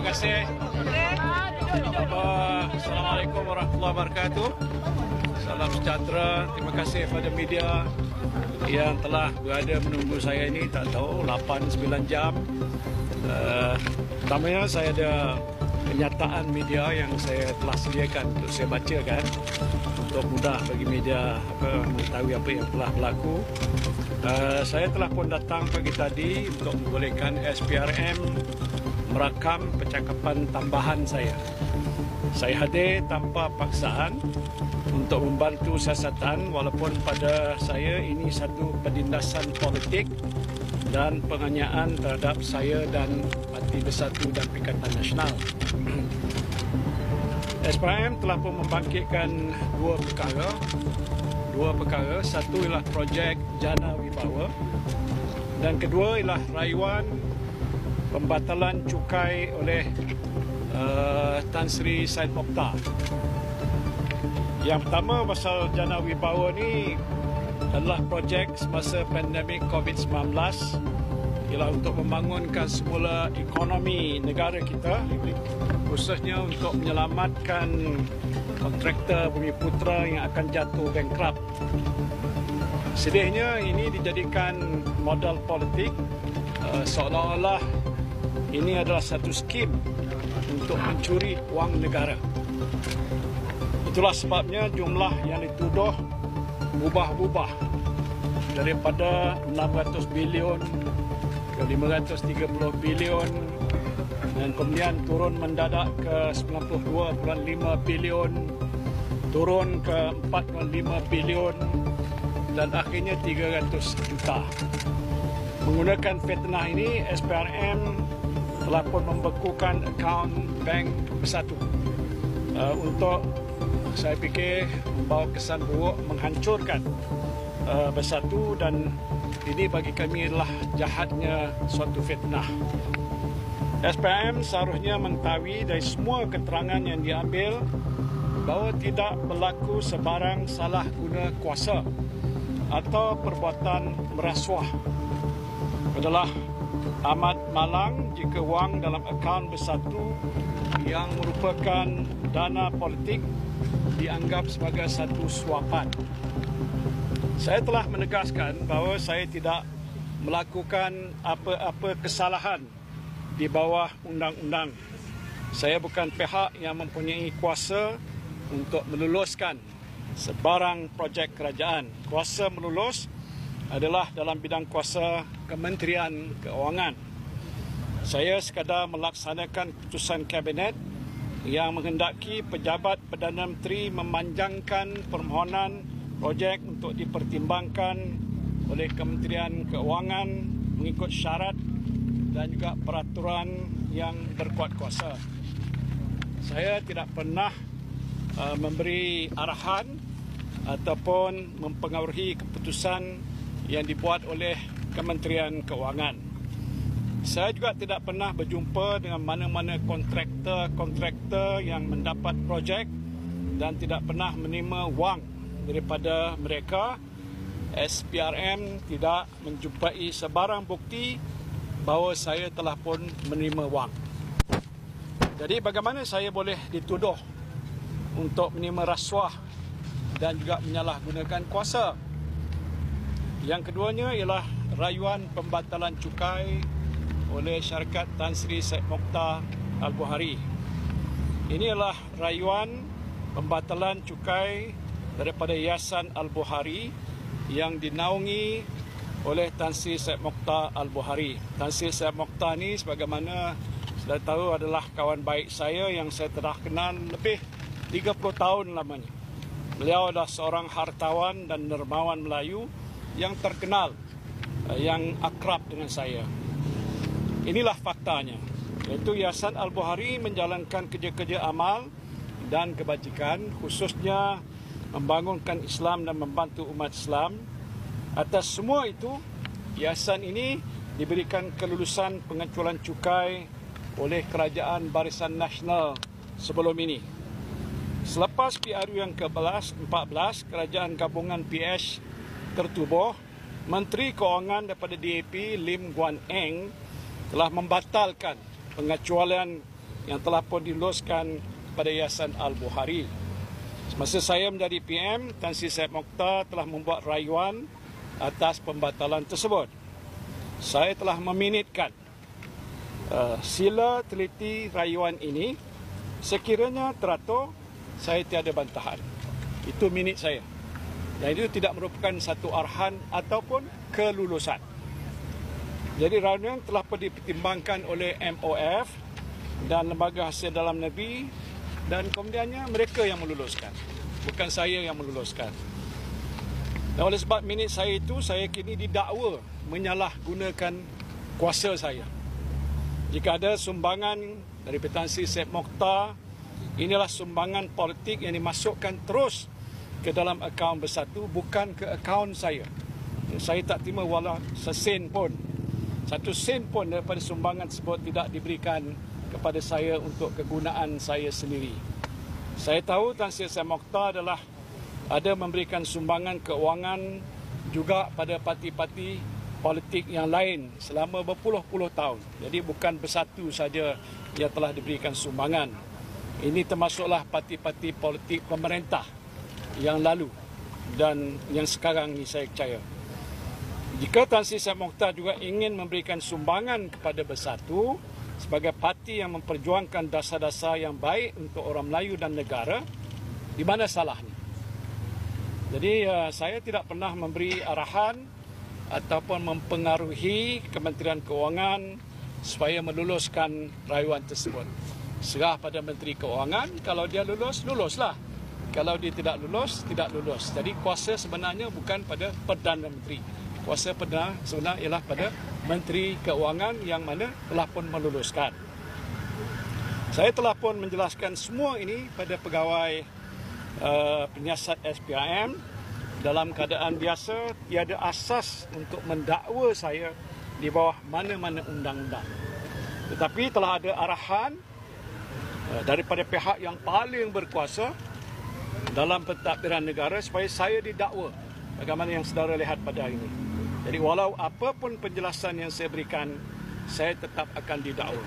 kasih. Assalamualaikum warahmatullahi wabarakatuh. Salam sejahtera. Terima kasih kepada media yang telah berada menunggu saya ini, tak tahu 8-9 jam. Pertamanya saya ada kenyataan media yang saya telah sediakan untuk saya bacakan untuk mudah bagi media mengetahui apa yang telah berlaku. Saya telah pun datang pagi tadi untuk membolehkan SPRM merakam percakapan tambahan saya. Saya hadir tanpa paksaan untuk membantu siasatan, walaupun pada saya ini satu penindasan politik dan penganiayaan terhadap saya dan Parti Bersatu dan Perikatan Nasional. SPRM telah pun membangkitkan dua perkara. Satu ialah projek Jana Wibawa dan kedua ialah rayuan pembatalan cukai oleh Tan Sri Syed Mokhtar. Yang pertama pasal Jana Wibawa ni adalah projek semasa pandemik COVID-19, ialah untuk membangunkan semula ekonomi negara kita, khususnya untuk menyelamatkan kontraktor Bumiputera yang akan jatuh bankrupt. Sedihnya ini dijadikan modal politik, seolah-olah ini adalah satu skim untuk mencuri wang negara. Itulah sebabnya jumlah yang dituduh berubah-ubah daripada 600 bilion ke 530 bilion dan kemudian turun mendadak ke 92.5 bilion, turun ke 4.5 bilion dan akhirnya 300 juta. Menggunakan fitnah ini, SPRM telah pun membekukan akaun Bank Bersatu untuk, saya fikir, membawa kesan buruk, menghancurkan Bersatu, dan ini bagi kami adalah jahatnya suatu fitnah. SPRM seharusnya mengetahui dari semua keterangan yang diambil bahawa tidak berlaku sebarang salah guna kuasa atau perbuatan merasuah. Adalah amat malang jika wang dalam akaun Bersatu yang merupakan dana politik dianggap sebagai satu suapan. Saya telah menegaskan bahawa saya tidak melakukan apa-apa kesalahan di bawah undang-undang. Saya bukan pihak yang mempunyai kuasa untuk meluluskan sebarang projek kerajaan. Kuasa melulus adalah dalam bidang kuasa Kementerian Keuangan. Saya sekadar melaksanakan keputusan Kabinet yang menghendaki pejabat Perdana Menteri memanjangkan permohonan projek untuk dipertimbangkan oleh Kementerian Keuangan mengikut syarat dan juga peraturan yang berkuat kuasa. Saya tidak pernah memberi arahan ataupun mempengaruhi keputusan yang dibuat oleh Kementerian Keuangan. Saya juga tidak pernah berjumpa dengan mana-mana kontraktor yang mendapat projek dan tidak pernah menerima wang daripada mereka. SPRM tidak menjumpai sebarang bukti bahawa saya telah pun menerima wang. Jadi bagaimana saya boleh dituduh untuk menerima rasuah dan juga menyalahgunakan kuasa? Yang keduanya ialah rayuan pembatalan cukai oleh syarikat Tan Sri Syed Mokhtar Al-Buhari. Ini adalah rayuan pembatalan cukai daripada Yayasan Al-Buhari yang dinaungi oleh Tan Sri Syed Mokhtar Al-Buhari. Tan Sri Syed Mokhtar ni sebagaimana sudah tahu adalah kawan baik saya yang saya telah kenal lebih 30 tahun lamanya. Beliau adalah seorang hartawan dan dermawan Melayu yang terkenal, yang akrab dengan saya. Inilah faktanya, iaitu Yayasan Al-Buhari menjalankan kerja-kerja amal dan kebajikan, khususnya membangunkan Islam dan membantu umat Islam. Atas semua itu, yayasan ini diberikan kelulusan pengecualian cukai oleh Kerajaan Barisan Nasional sebelum ini. Selepas PRU yang ke-14, Kerajaan Gabungan PH tertubuh, Menteri Keuangan daripada DAP Lim Guan Eng telah membatalkan pengecualian yang telah pun diluluskan pada Yayasan Al-Bukhari. Semasa saya menjadi PM, Tan Sri Syed Mokhtar telah membuat rayuan atas pembatalan tersebut. Saya telah meminitkan sila teliti rayuan ini. Sekiranya teratur, saya tiada bantahan. Itu minit saya. Dan itu tidak merupakan satu arahan ataupun kelulusan. Jadi rayuan telah dipertimbangkan oleh MOF dan Lembaga Hasil Dalam Negeri, dan kemudiannya mereka yang meluluskan, bukan saya yang meluluskan. Dan oleh sebab minit saya itu, saya kini didakwa menyalahgunakan kuasa saya. Jika ada sumbangan dari Tan Sri Syed Mokhtar, inilah sumbangan politik yang dimasukkan terus ke dalam akaun Bersatu, bukan ke akaun saya. Saya tak terima walau sesen pun. Satu sen pun daripada sumbangan tersebut tidak diberikan kepada saya untuk kegunaan saya sendiri. Saya tahu Tan Sri Syed Mokhtar ada memberikan sumbangan keuangan juga pada parti-parti politik yang lain selama berpuluh-puluh tahun. Jadi bukan Bersatu saja yang telah diberikan sumbangan. Ini termasuklah parti-parti politik pemerintah yang lalu dan yang sekarang ini, saya percaya. Jika Tan Sri Syed Mokhtar juga ingin memberikan sumbangan kepada Bersatu sebagai parti yang memperjuangkan dasar-dasar yang baik untuk orang Melayu dan negara, di mana salahnya? Jadi saya tidak pernah memberi arahan ataupun mempengaruhi Kementerian Keuangan supaya meluluskan rayuan tersebut. Serah pada Menteri Keuangan, kalau dia lulus, luluslah. Kalau dia tidak lulus, tidak lulus. Jadi kuasa sebenarnya bukan pada Perdana Menteri. Kuasa perdana sebenarnya ialah pada Menteri Keuangan yang mana telah pun meluluskan. Saya telah pun menjelaskan semua ini pada pegawai penyiasat SPRM. Dalam keadaan biasa, tiada asas untuk mendakwa saya di bawah mana-mana undang-undang. Tetapi telah ada arahan daripada pihak yang paling berkuasa dalam pentadbiran negara supaya saya didakwa, bagaimana yang saudara lihat pada hari ini. Jadi walau apapun penjelasan yang saya berikan, saya tetap akan didakwa.